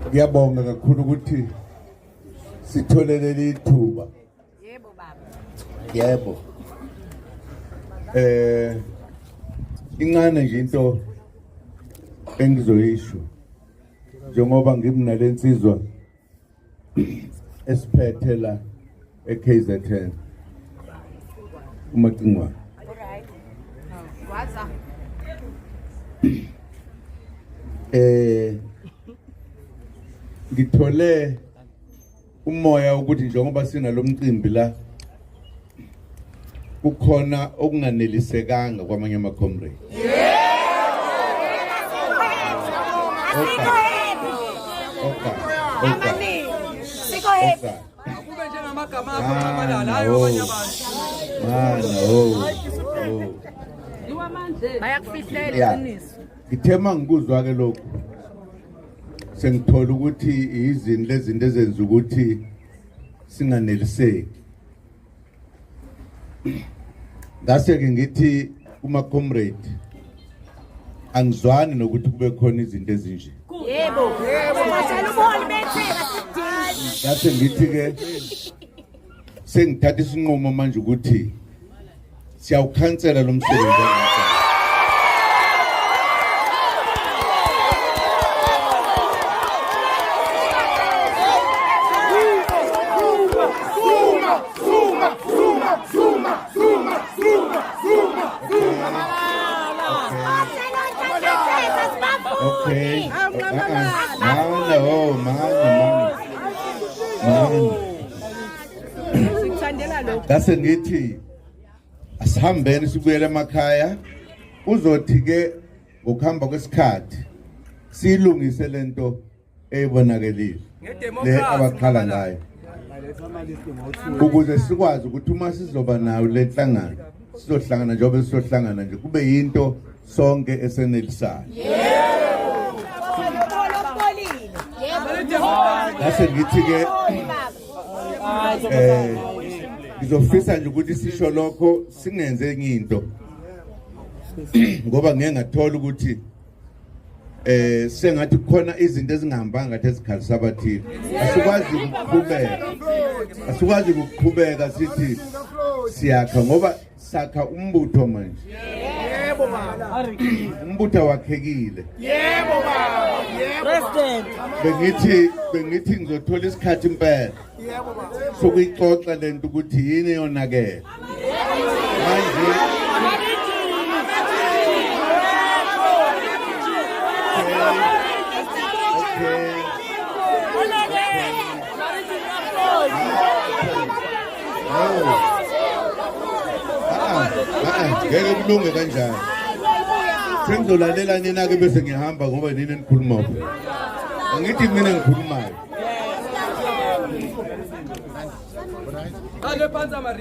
Ngiyabonga kakhulu ukuthi sitholele lithuba. Yebo baba. Yebo. Incane nje into engizoyisho njengoba ngimnalensizwa esiphethe la eKZN uMacingwane. Alright. Waza. Ngithole umoya ukuthi njengoba sinalomcimbi la kukhona okunganelisekanga kwamanye ama comrades. Kube njengamagama akho ngabadala hayo abanye abantu. Bayakufihlela iqiniso. Ngithema ngikuzwa ke lokho. Sengithola ukuthi izinto lezinto ezenza ukuthi singaneliseki. Ngase ke ngithi kuma comrade angizwani nokuthi kube khona izinto ezinje. Yebo. Masala ubone betheka sidinga. Ngase ngithi ke sengithatha isinqumo manje ukuthi siyawukhansela lo msebenzi. Okay. Ngase ngithi asihambeni sibuyele emakhaya uzothi ke ngokuhamba kwesikhathi silungise lento eyibonakelile le abakhala ngayo ukuze sikwazi ukuthi uma sizoba nayo lenhlangano sizohlangana njengoba sizohlangana nje kube yinto sonke esenelisayo. Ngase ngithi ke ngizofisa nje ukuthi sisho lokho singenze enye into ngoba ngeke ngathola ukuthi sengathi khona izinto ezingahambanga ngathi ezikhalisa abathile. Asikwazi ukuqhubeka sithi siyakha ngoba sakha umbutho manje. Yebo baba. Umbutho wakhekile. Yebo baba. President. Bengithi ngizothola isikhathi impela. Yebo baba. Sokuyixoxa lento ukuthi yini eyonakele. Manje ngeke kulunge kanjani. Sengizolalela nina ke bese ngihamba ngoba nini nikhuluma lapho. Angithi mina ngikhulumayo.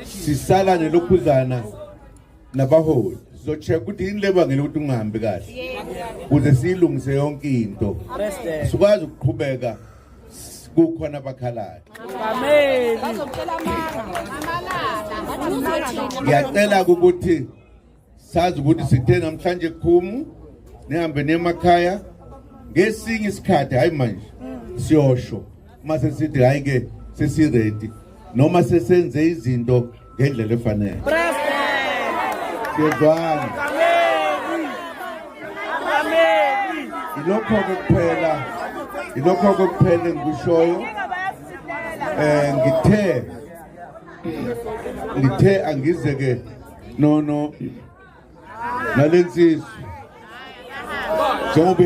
Sisala nelokhuzana nabaholi. Sizocheck ukuthi yini lebangela ukuthi ungahambi kahle. Ukuze silungise yonke into. Sikwazi ukuqhubeka kukhona abakhalayo. Amen. Bazocela amalanga. Ngiyacela ukuthi sazi ukuthi sithe namhlanje Khumu nihambe nemakhaya ngesinye isikhathi hayi manje siyosho mase sithi hayi ke sesi ready noma sesenze izinto ngendlela efanele. President. Siyezwana. Amen. ilokho kuphela engikushoyo. Ngithe angize ke no nalensizwe njengoba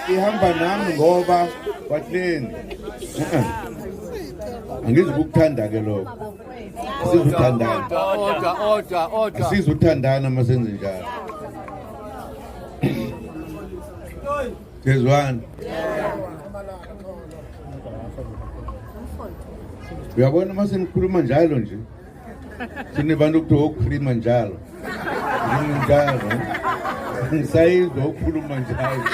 ihamba nami ngoba wahleni angize ukuthanda ke lokho sizuthandana sizuthandana masenze njalo Kezwana uyabona mase nikhuluma njalo nje sinebantu ukuthi okhuluma njalo ngisayizwa ukukhuluma njalo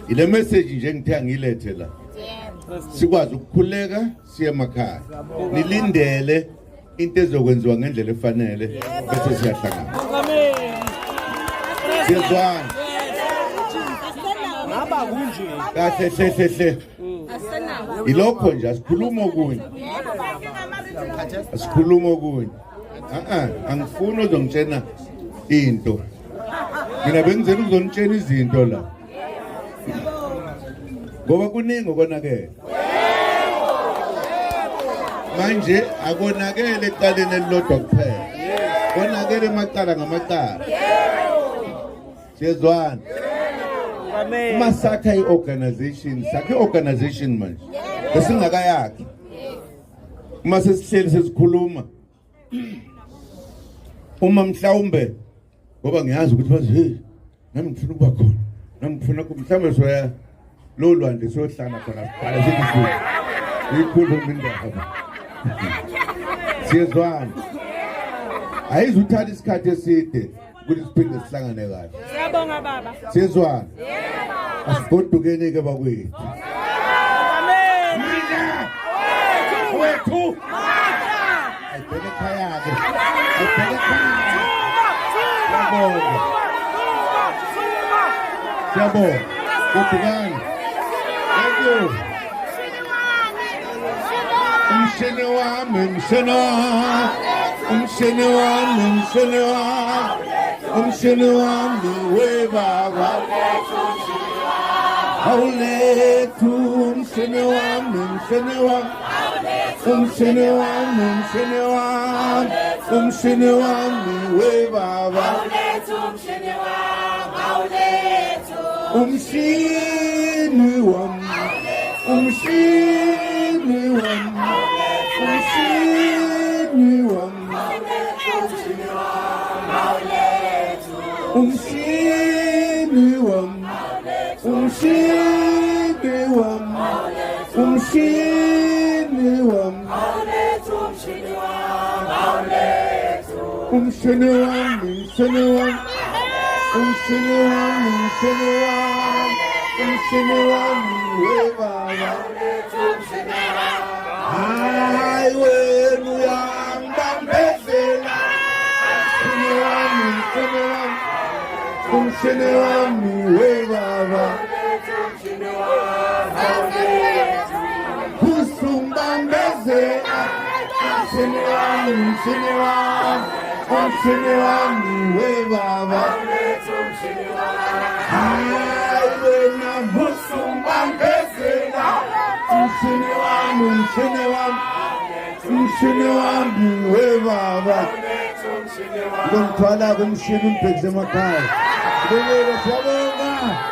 ile message nje ngithe ngilethe la sikwazi ukukhuleka siye emakhaya nilindele into ezokwenziwa ngendlela efanele bese siyahlangana Kezwana ngaba kunje kahle ilokho nje asikhuluma okunye angifuni uzongitshena into mina bengizela ukuzonitshena izinto la ngoba kuningi okonakele manje akonakele ecaleni elilodwa kuphela konakele emacala ngamacala Siyezwana uma sakha i-organization manje besingakayakhi uma sesihleli sesikhuluma uma mhlawumbe ngoba ngiyazi ukuthi bathi hey nami ngifuna ukuba khona nami ngifuna mhlawumbe soya lo lwandle sohlala khona siqala sikhulu ikhulu mindaba Siyezwana ayizuthatha isikhathi eside ukuthi siphinde sihlangane kahle Siyabonga baba. Siyezwana asigodukeni ke bakwethu wethu ayibheke ekhaya ke ayibheke ekhaya siyabonga godukani thank you umshini wami webaba awulethu umshini wami webaba umshini wami Ngomthwala kumshini umbhekise emakhaya. Siyabonga.